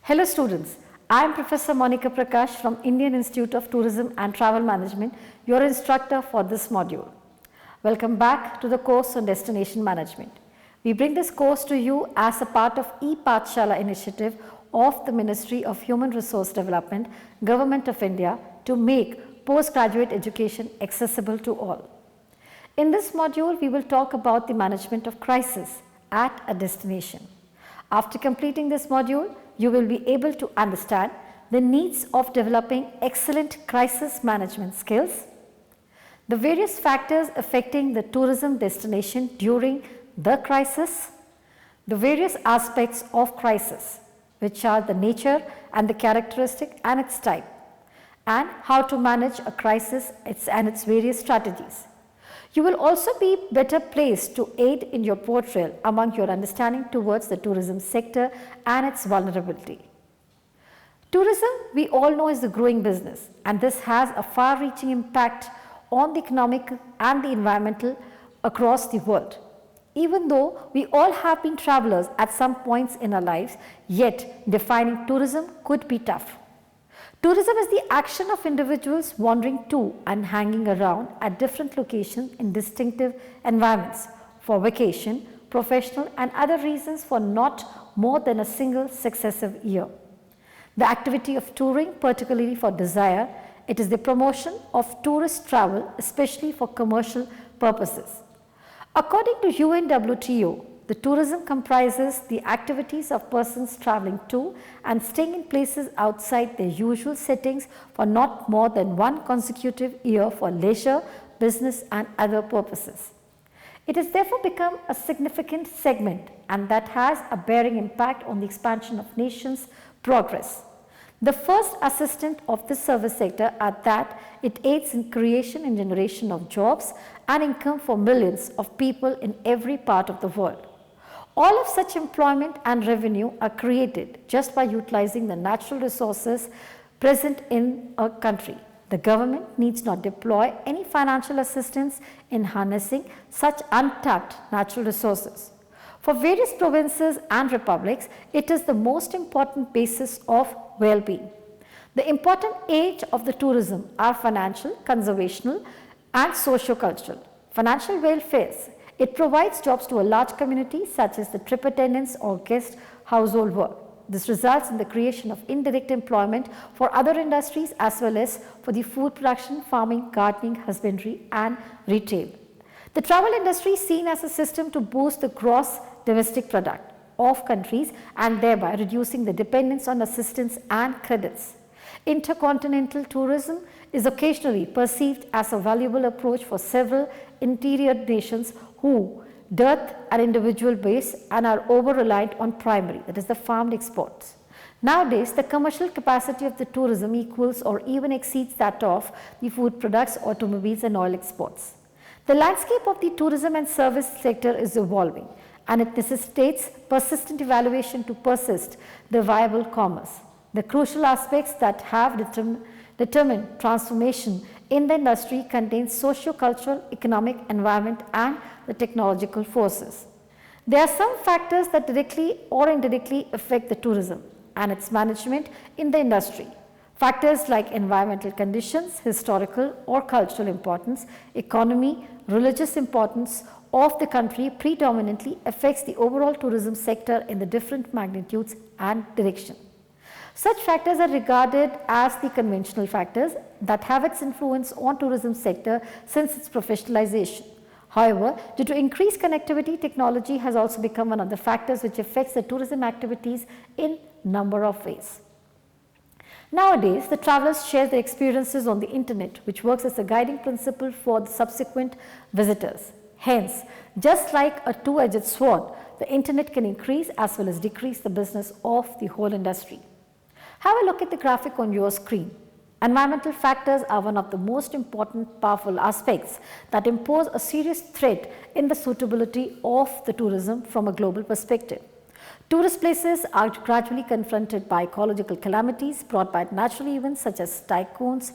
Hello students, I am Professor Monica Prakash from Indian Institute of Tourism and Travel Management, your instructor for this module. Welcome back to the course on Destination Management. We bring this course to you as a part of e-Pathshala initiative of the Ministry of Human Resource Development, Government of India to make postgraduate education accessible to all. In this module, we will talk about the management of crisis at a destination. After completing this module, you will be able to understand the needs of developing excellent crisis management skills, the various factors affecting the tourism destination during the crisis, the various aspects of crisis, which are the nature and the characteristic and its type, and how to manage a crisis and its various strategies. You will also be better placed to aid in your portrayal among your understanding towards the tourism sector and its vulnerability. Tourism, we all know, is a growing business, and this has a far-reaching impact on the economic and the environmental across the world. Even though we all have been travelers at some points in our lives, yet defining tourism could be tough. Tourism is the action of individuals wandering to and hanging around at different locations in distinctive environments for vacation, professional and other reasons for not more than a single successive year. The activity of touring, particularly for desire, it is the promotion of tourist travel, especially for commercial purposes. According to UNWTO, the tourism comprises the activities of persons traveling to and staying in places outside their usual settings for not more than one consecutive year for leisure, business and other purposes. It has therefore become a significant segment and that has a bearing impact on the expansion of nations' progress. The first assistant of this service sector are that it aids in creation and generation of jobs and income for millions of people in every part of the world. All of such employment and revenue are created just by utilizing the natural resources present in a country. The government needs not deploy any financial assistance in harnessing such untapped natural resources. For various provinces and republics, it is the most important basis of well-being. The important aids of the tourism are financial, conservational and socio-cultural. Financial welfare. It provides jobs to a large community such as the trip attendants or guest household work. This results in the creation of indirect employment for other industries as well as for the food production, farming, gardening, husbandry and retail. The travel industry is seen as a system to boost the gross domestic product of countries and thereby reducing the dependence on assistance and credits. Intercontinental tourism is occasionally perceived as a valuable approach for several interior nations who dearth an individual base and are over-reliant on primary, that is the farmed exports. Nowadays, the commercial capacity of the tourism equals or even exceeds that of the food products, automobiles and oil exports. The landscape of the tourism and service sector is evolving and it necessitates persistent evaluation to persist the viable commerce. The crucial aspects that have determined transformation in the industry contain socio-cultural, economic, environment and the technological forces. There are some factors that directly or indirectly affect the tourism and its management in the industry. Factors like environmental conditions, historical or cultural importance, economy, religious importance of the country predominantly affects the overall tourism sector in the different magnitudes and direction. Such factors are regarded as the conventional factors that have its influence on tourism sector since its professionalization. However, due to increased connectivity, technology has also become one of the factors which affects the tourism activities in number of ways. Nowadays, the travelers share their experiences on the internet, which works as a guiding principle for the subsequent visitors. Hence, just like a two-edged sword, the internet can increase as well as decrease the business of the whole industry. Have a look at the graphic on your screen. Environmental factors are one of the most important powerful aspects that impose a serious threat in the suitability of the tourism from a global perspective. Tourist places are gradually confronted by ecological calamities brought by natural events such as typhoons,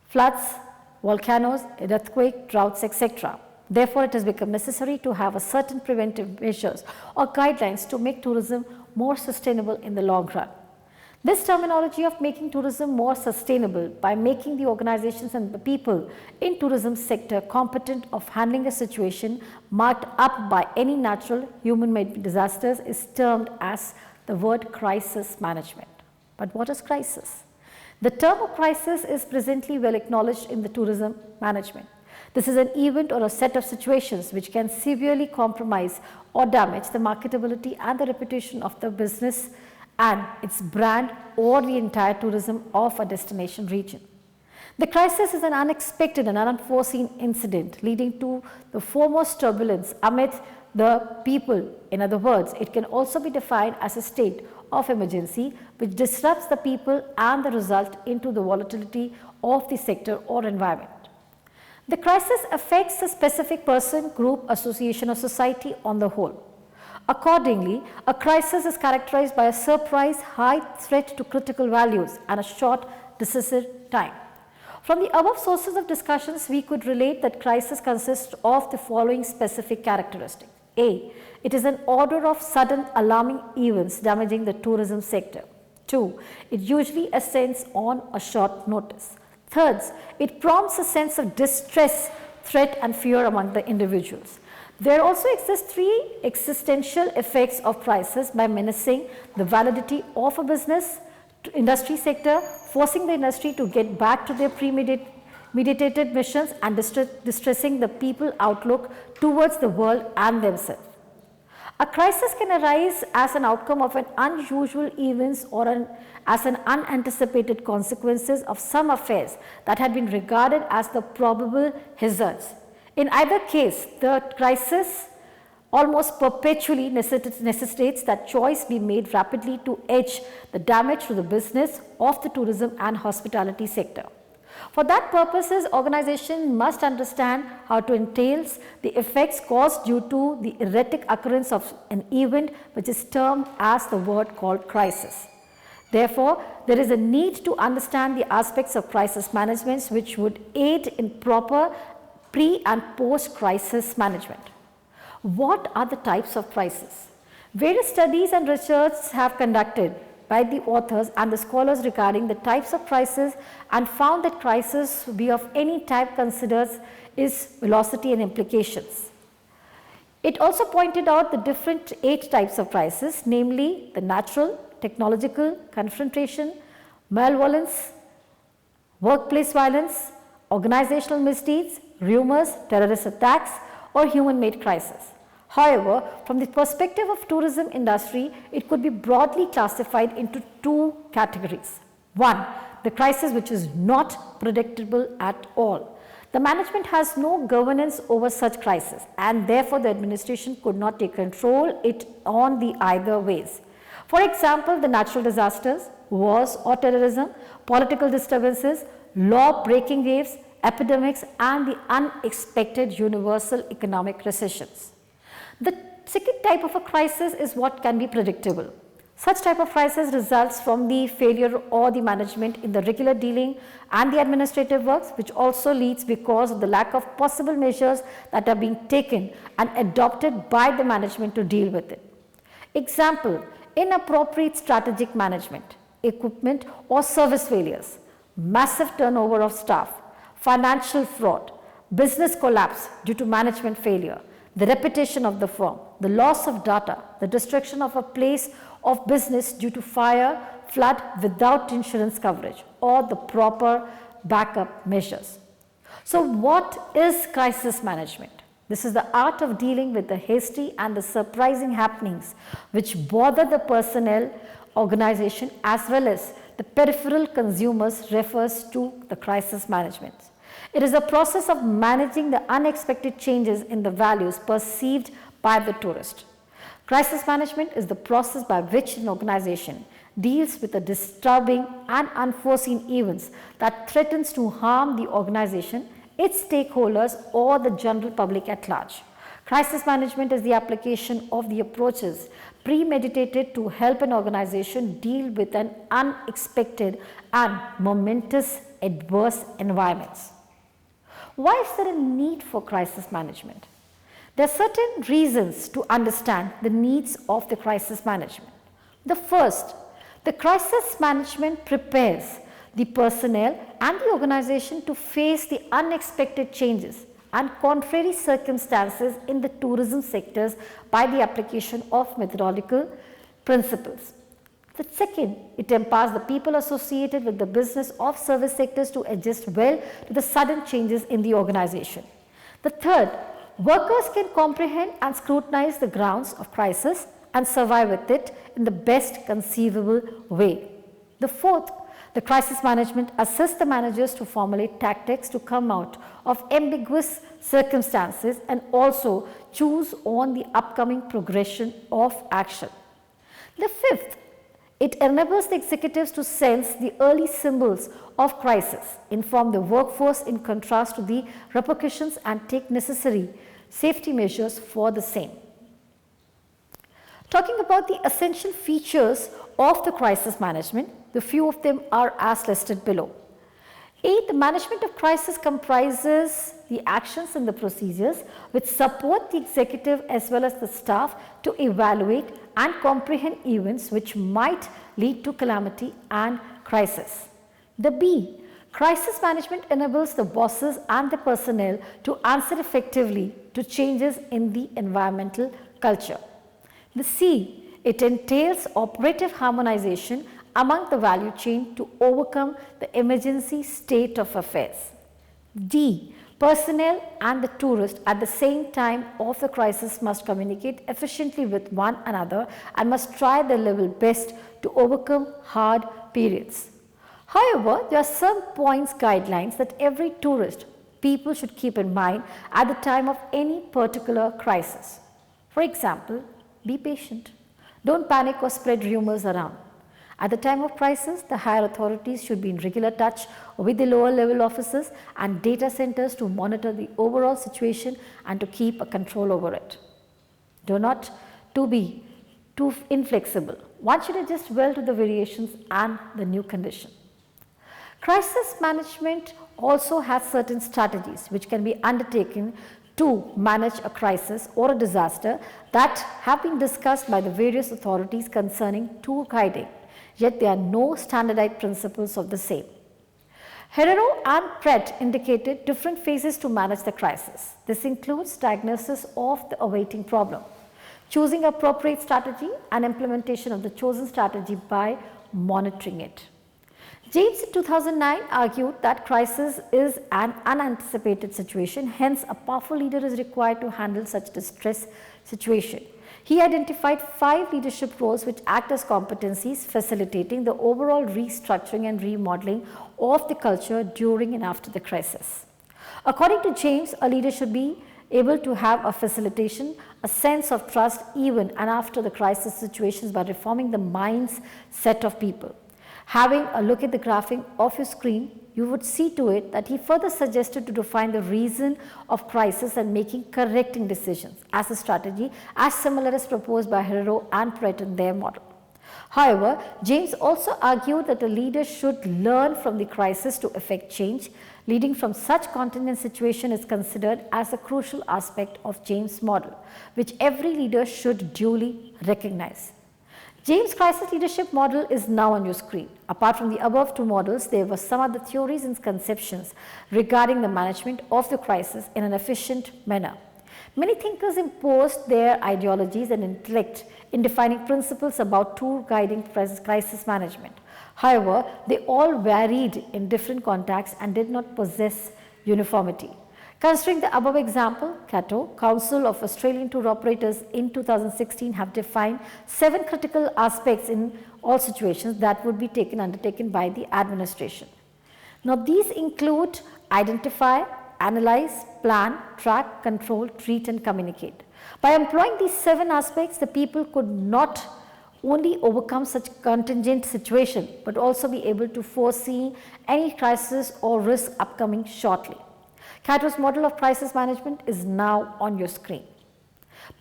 floods, volcanoes, earthquakes, droughts, etc. Therefore, it has become necessary to have a certain preventive measures or guidelines to make tourism more sustainable in the long run. This terminology of making tourism more sustainable by making the organizations and the people in tourism sector competent of handling a situation marked up by any natural human-made disasters is termed as the word crisis management. But what is crisis? The term of crisis is presently well acknowledged in the tourism management. This is an event or a set of situations which can severely compromise or damage the marketability and the reputation of the business and its brand or the entire tourism of a destination region. The crisis is an unexpected and unforeseen incident leading to the foremost turbulence amid the people. In other words, it can also be defined as a state of emergency which disrupts the people and the result into the volatility of the sector or environment. The crisis affects a specific person, group, association or society on the whole. Accordingly, a crisis is characterized by a surprise, high threat to critical values and a short, decisive time. From the above sources of discussions, we could relate that crisis consists of the following specific characteristics. A. It is an order of sudden alarming events damaging the tourism sector. 2. It usually ascends on a short notice. Third, it prompts a sense of distress, threat and fear among the individuals. There also exist three existential effects of crisis by menacing the validity of a business industry sector, forcing the industry to get back to their premeditated missions and distressing the people outlook towards the world and themselves. A crisis can arise as an outcome of an unusual events or as an unanticipated consequences of some affairs that had been regarded as the probable hazards. In either case, the crisis almost perpetually necessitates that choice be made rapidly to edge the damage to the business of the tourism and hospitality sector. For that purposes, organization must understand how to entail the effects caused due to the erratic occurrence of an event which is termed as the word called crisis. Therefore, there is a need to understand the aspects of crisis management which would aid in proper pre and post crisis management. What are the types of crisis? Various studies and research have conducted by the authors and the scholars regarding the types of crisis and found that crisis be of any type considers its velocity and implications. It also pointed out the different 8 types of crisis, namely the natural, technological, confrontation, malevolence, workplace violence, organizational misdeeds, rumors, terrorist attacks or human-made crisis. However, from the perspective of tourism industry, it could be broadly classified into 2 categories. 1. The crisis which is not predictable at all. The management has no governance over such crisis and therefore the administration could not take control it on the either ways. For example, the natural disasters, wars or terrorism, political disturbances, law-breaking waves, epidemics and the unexpected universal economic recessions. The second type of a crisis is what can be predictable. Such type of crisis results from the failure or the management in the regular dealing and the administrative works, which also leads because of the lack of possible measures that are being taken and adopted by the management to deal with it. Example, inappropriate strategic management, equipment or service failures, massive turnover of staff, financial fraud, business collapse due to management failure, the reputation of the firm, the loss of data, the destruction of a place of business due to fire, flood without insurance coverage or the proper backup measures. So what is crisis management? This is the art of dealing with the hasty and the surprising happenings which bother the personnel, organization as well as the peripheral consumers refers to the crisis management. It is a process of managing the unexpected changes in the values perceived by the tourist. Crisis management is the process by which an organization deals with the disturbing and unforeseen events that threatens to harm the organization, its stakeholders or the general public at large. Crisis management is the application of the approaches premeditated to help an organization deal with an unexpected and momentous adverse environments. Why is there a need for crisis management? There are certain reasons to understand the needs of the crisis management. The first, The crisis management prepares the personnel and the organization to face the unexpected changes and contrary circumstances in the tourism sectors by the application of methodological principles. The second, it empowers the people associated with the business of service sectors to adjust well to the sudden changes in the organization. The third, workers can comprehend and scrutinize the grounds of crisis and survive with it in the best conceivable way. The fourth, the crisis management assists the managers to formulate tactics to come out of ambiguous circumstances and also choose on the upcoming progression of action. The fifth, it enables the executives to sense the early symbols of crisis, inform the workforce in contrast to the repercussions and take necessary safety measures for the same. Talking about the essential features of the crisis management, the few of them are as listed below. A, the management of crisis comprises the actions and the procedures which support the executive as well as the staff to evaluate and comprehend events which might lead to calamity and crisis. The B, crisis management enables the bosses and the personnel to answer effectively to changes in the environmental culture. The C, it entails operative harmonization among the value chain to overcome the emergency state of affairs. D, personnel and the tourist at the same time of the crisis must communicate efficiently with one another and must try their level best to overcome hard periods. However, there are some points guidelines that every tourist people should keep in mind at the time of any particular crisis. For example, be patient. Don't panic or spread rumors around. At the time of crisis, the higher authorities should be in regular touch with the lower level officers and data centers to monitor the overall situation and to keep a control over it. Do not be too inflexible. One should adjust well to the variations and the new condition. Crisis management also has certain strategies which can be undertaken to manage a crisis or a disaster that have been discussed by the various authorities concerning tour guiding, yet there are no standardized principles of the same. Herrero and Pratt indicated different phases to manage the crisis. This includes diagnosis of the awaiting problem, choosing appropriate strategy and implementation of the chosen strategy by monitoring it. James in 2009 argued that crisis is an unanticipated situation, hence a powerful leader is required to handle such distress situation. He identified 5 leadership roles which act as competencies facilitating the overall restructuring and remodeling of the culture during and after the crisis. According to James, a leader should be able to have a facilitation, a sense of trust even and after the crisis situations by reforming the mindset of people. Having a look at the graphic of your screen, you would see to it that he further suggested to define the reason of crisis and making correcting decisions as a strategy as similar as proposed by Herrero and Pratt in their model. However, James also argued that a leader should learn from the crisis to effect change. Leading from such contingent situation is considered as a crucial aspect of James' model, which every leader should duly recognize. James' crisis leadership model is now on your screen. Apart from the above 2 models, there were some other theories and conceptions regarding the management of the crisis in an efficient manner. Many thinkers imposed their ideologies and intellect in defining principles about tour guiding crisis management. However, they all varied in different contexts and did not possess uniformity. Considering the above example, Cato, Council of Australian Tour Operators in 2016 have defined 7 critical aspects in all situations that would be undertaken by the administration. Now these include identify, analyze, plan, track, control, treat and communicate. By employing these 7 aspects, the people could not only overcome such contingent situation but also be able to foresee any crisis or risk upcoming shortly. Cato's model of crisis management is now on your screen.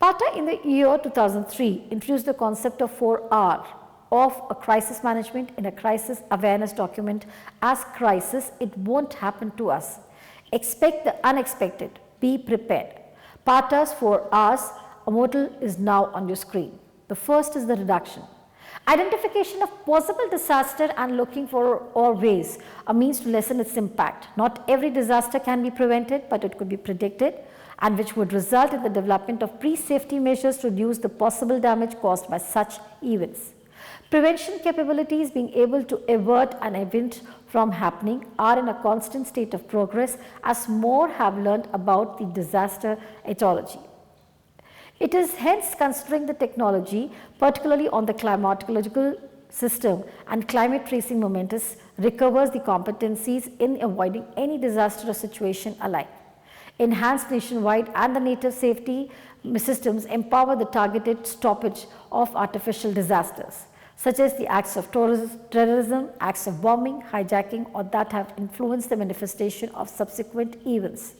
Pata in the year 2003 introduced the concept of 4R of a crisis management in a crisis awareness document as crisis, it won't happen to us. Expect the unexpected, be prepared. Pata's 4Rs, a model is now on your screen. The first is the reduction. Identification of possible disaster and looking for or ways, a means to lessen its impact. Not every disaster can be prevented, but it could be predicted, and which would result in the development of pre-safety measures to reduce the possible damage caused by such events. Prevention capabilities, being able to avert an event from happening, are in a constant state of progress as more have learned about the disaster etiology. It is hence considering the technology, particularly on the climatological system and climate tracing momentous, recovers the competencies in avoiding any disaster or situation alike. Enhanced nationwide and the native safety systems empower the targeted stoppage of artificial disasters, such as the acts of terrorism, acts of bombing, hijacking, or that have influenced the manifestation of subsequent events.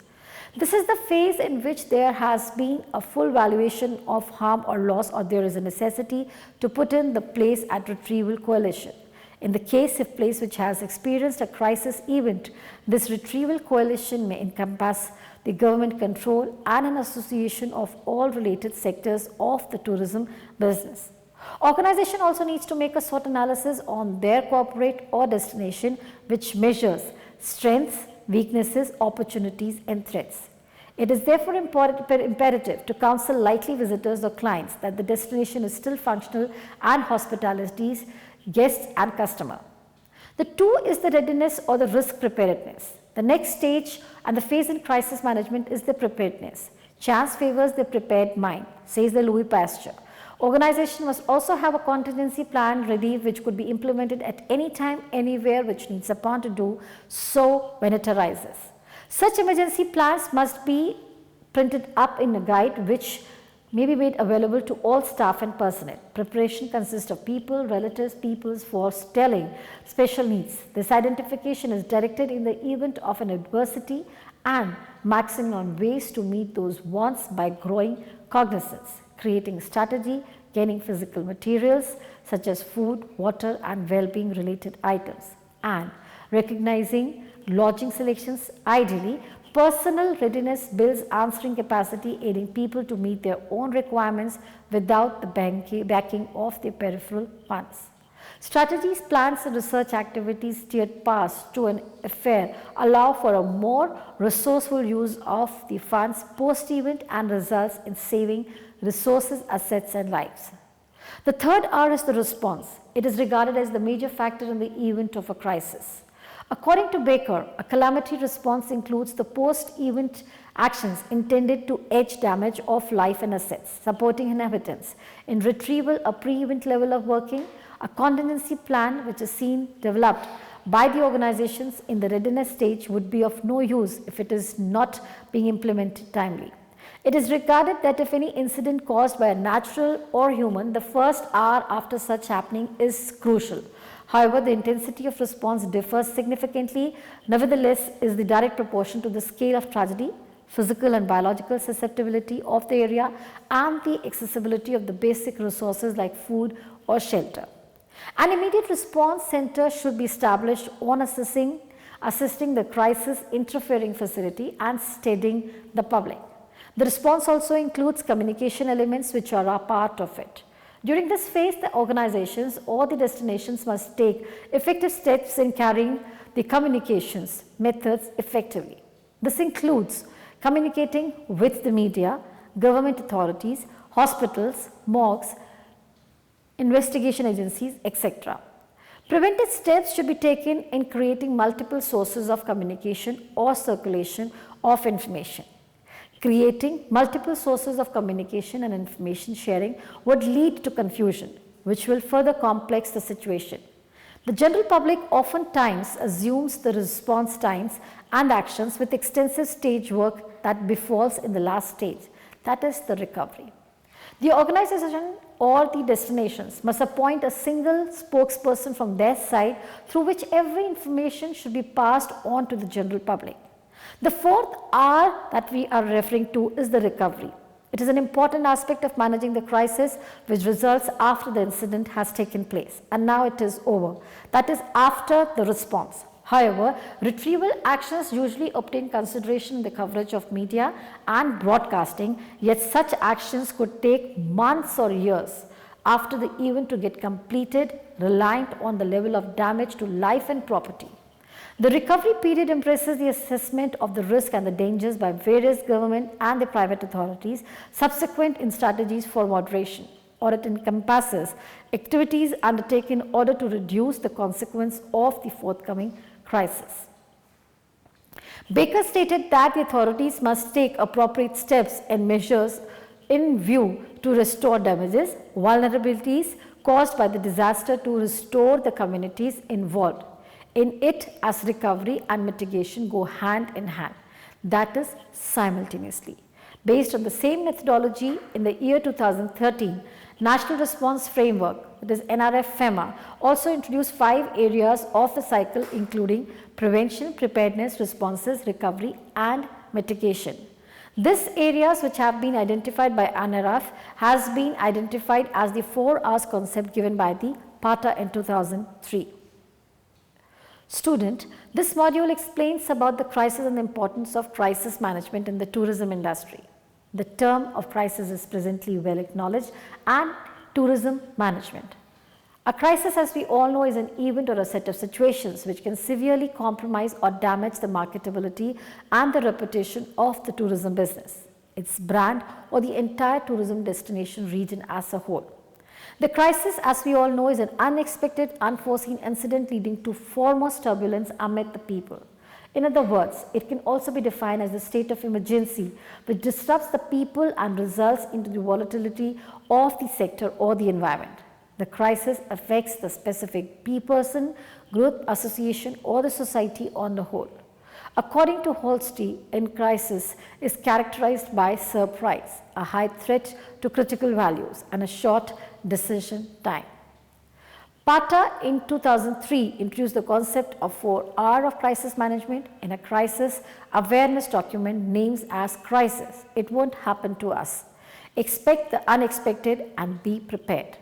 This is the phase in which there has been a full valuation of harm or loss, or there is a necessity to put in the place at retrieval coalition. In the case of place which has experienced a crisis event, this retrieval coalition may encompass the government control and an association of all related sectors of the tourism business. Organization also needs to make a SWOT analysis on their corporate or destination, which measures strengths, weaknesses, opportunities, and threats. It is therefore imperative to counsel likely visitors or clients that the destination is still functional and hospitalities, guests and customer. The two is the readiness or the risk preparedness. The next stage and the phase in crisis management is the preparedness. Chance favors the prepared mind, says the Louis Pasteur. Organization must also have a contingency plan ready, which could be implemented at any time, anywhere, which needs upon to do so when it arises. Such emergency plans must be printed up in a guide which may be made available to all staff and personnel. Preparation consists of people, relatives, people's force, telling special needs. This identification is directed in the event of an adversity and maximum on ways to meet those wants by growing cognizance, creating strategy, gaining physical materials such as food, water and well-being related items, and recognizing lodging selections. Ideally, personal readiness builds answering capacity, aiding people to meet their own requirements without the backing of their peripheral funds. Strategies, plans and research activities steered past to an affair allow for a more resourceful use of the funds post-event and results in saving resources, assets and lives. The third R is the response. It is regarded as the major factor in the event of a crisis. According to Baker, a calamity response includes the post-event actions intended to edge damage of life and assets, supporting inhabitants in retrieval, a pre-event level of working, a contingency plan which is seen developed by the organizations in the readiness stage would be of no use if it is not being implemented timely. It is regarded that if any incident caused by a natural or human, the first hour after such happening is crucial. However, the intensity of response differs significantly, nevertheless is the direct proportion to the scale of tragedy, physical and biological susceptibility of the area and the accessibility of the basic resources like food or shelter. An immediate response center should be established on assisting the crisis interfering facility and steadying the public. The response also includes communication elements which are a part of it. During this phase, the organizations or the destinations must take effective steps in carrying the communications methods effectively. This includes communicating with the media, government authorities, hospitals, morgues, investigation agencies, etc. Preventive steps should be taken in creating multiple sources of communication or circulation of information. Creating multiple sources of communication and information sharing would lead to confusion, which will further complex the situation. The general public oftentimes assumes the response times and actions with extensive stage work that befalls in the last stage, that is the recovery. The organization or the destinations must appoint a single spokesperson from their side through which every information should be passed on to the general public. The fourth R that we are referring to is the recovery. It is an important aspect of managing the crisis which results after the incident has taken place and now it is over. That is after the response. However, retrieval actions usually obtain consideration in the coverage of media and broadcasting, yet such actions could take months or years. after the event to get completed, reliant on the level of damage to life and property. The recovery period embraces the assessment of the risk and the dangers by various government and the private authorities, subsequent in strategies for moderation, or it encompasses activities undertaken in order to reduce the consequence of the forthcoming crisis. Baker stated that the authorities must take appropriate steps and measures in view to restore damages, vulnerabilities caused by the disaster to restore the communities involved in it, as recovery and mitigation go hand in hand, that is simultaneously. Based on the same methodology, in the year 2013, National Response Framework, that is NRF-FEMA, also introduced 5 areas of the cycle including prevention, preparedness, responses, recovery and mitigation. These areas which have been identified by NRF has been identified as the 4 R's concept given by the PATA in 2003. Student, this module explains about the crisis and the importance of crisis management in the tourism industry. The term of crisis is presently well acknowledged and tourism management. A crisis, as we all know, is an event or a set of situations which can severely compromise or damage the marketability and the reputation of the tourism business, its brand or the entire tourism destination region as a whole. The crisis, as we all know, is an unexpected, unforeseen incident leading to foremost turbulence amid the people. In other words, it can also be defined as a state of emergency which disrupts the people and results into the volatility of the sector or the environment. The crisis affects the specific person, group, association or the society on the whole. According to Holstein, a crisis is characterized by surprise, a high threat to critical values and a short decision time. PATA in 2003 introduced the concept of 4 R of crisis management in a crisis awareness document named as crisis. It won't happen to us. Expect the unexpected and be prepared.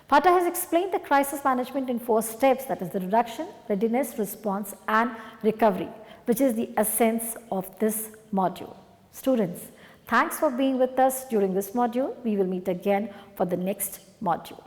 PATA has explained the crisis management in 4 steps, that is the reduction, readiness, response and recovery, which is the essence of this module. Students, thanks for being with us during this module. We will meet again for the next module.